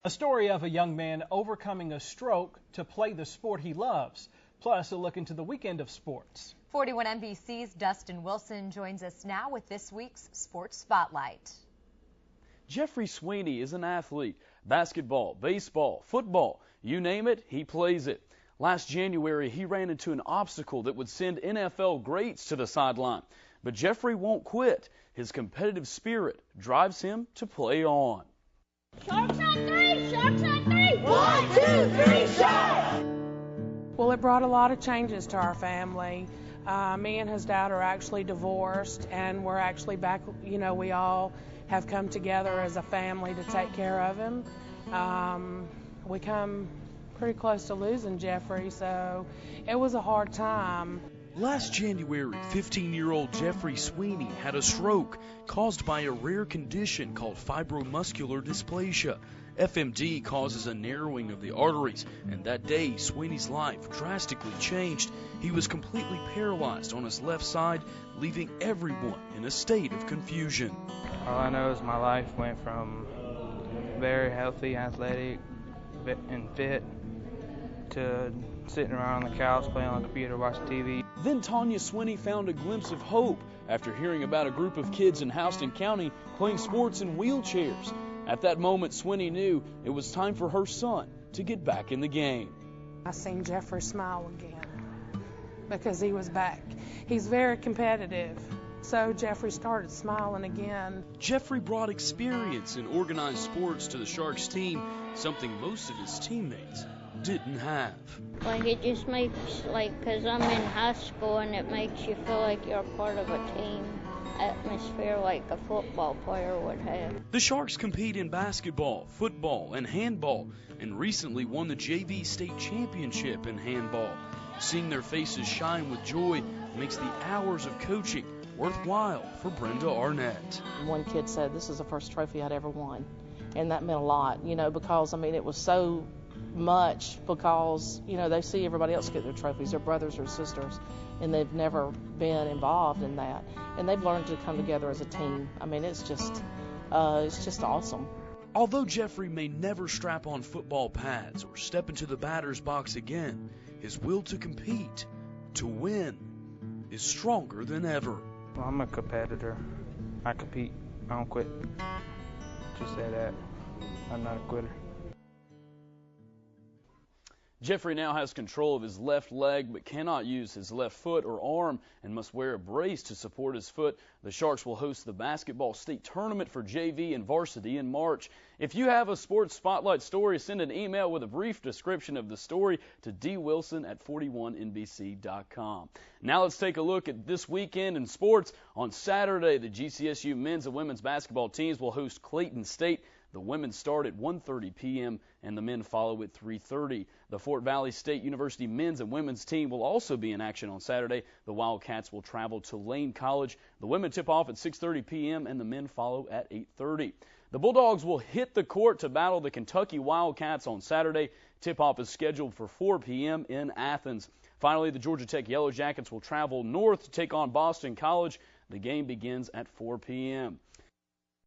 A story of a young man overcoming a stroke to play the sport he loves. Plus, a look into the weekend of sports. 41 NBC's Dustin Wilson joins us now with this week's Sports Spotlight. Jeffrey Sweeney is an athlete. Basketball, baseball, football, you name it, he plays it. Last January, he ran into an obstacle that would send NFL greats to the sideline. But Jeffrey won't quit. His competitive spirit drives him to play on. Sharks on three! Sharks on three! 1, 2, 3, sharks! Well, it brought a lot of changes to our family. Me and his dad are actually divorced, and we're actually back, we all have come together as a family to take care of him. We come pretty close to losing Jeffrey, so it was a hard time. Last January, 15-year-old Jeffrey Sweeney had a stroke caused by a rare condition called fibromuscular dysplasia. FMD causes a narrowing of the arteries, and that day, Sweeney's life drastically changed. He was completely paralyzed on his left side, leaving everyone in a state of confusion. All I know is my life went from very healthy, athletic, and fit to sitting around on the couch, playing on the computer, watching TV. Then Tanya Sweeney found a glimpse of hope after hearing about a group of kids in Houston County playing sports in wheelchairs. At that moment, Sweeney knew it was time for her son to get back in the game. I seen Jeffrey smile again because he was back. He's very competitive, so Jeffrey started smiling again. Jeffrey brought experience in organized sports to the Sharks team, something most of his teammates didn't have. Like, it just makes, because I'm in high school, and it makes you feel like you're a part of a team atmosphere like a football player would have. The Sharks compete in basketball, football, and handball, and recently won the JV state championship in handball. Seeing their faces shine with joy makes the hours of coaching worthwhile for Brenda Arnett. One kid said, "This is the first trophy I'd ever won," and that meant a lot, because, it was so much because, they see everybody else get their trophies, their brothers or sisters, and they've never been involved in that. And they've learned to come together as a team. It's just awesome. Although Jeffrey may never strap on football pads or step into the batter's box again, his will to compete, to win, is stronger than ever. Well, I'm a competitor. I compete. I don't quit. Just say that. I'm not a quitter. Jeffrey now has control of his left leg but cannot use his left foot or arm and must wear a brace to support his foot. The Sharks will host the basketball state tournament for JV and varsity in March. If you have a sports spotlight story, send an email with a brief description of the story to dwilson@41nbc.com. Now let's take a look at this weekend in sports. On Saturday, the GCSU men's and women's basketball teams will host Clayton State. The women start at 1:30 p.m. and the men follow at 3:30. The Fort Valley State University men's and women's team will also be in action on Saturday. The Wildcats will travel to Lane College. The women tip off at 6:30 p.m. and the men follow at 8:30. The Bulldogs will hit the court to battle the Kentucky Wildcats on Saturday. Tip-off is scheduled for 4 p.m. in Athens. Finally, the Georgia Tech Yellow Jackets will travel north to take on Boston College. The game begins at 4 p.m.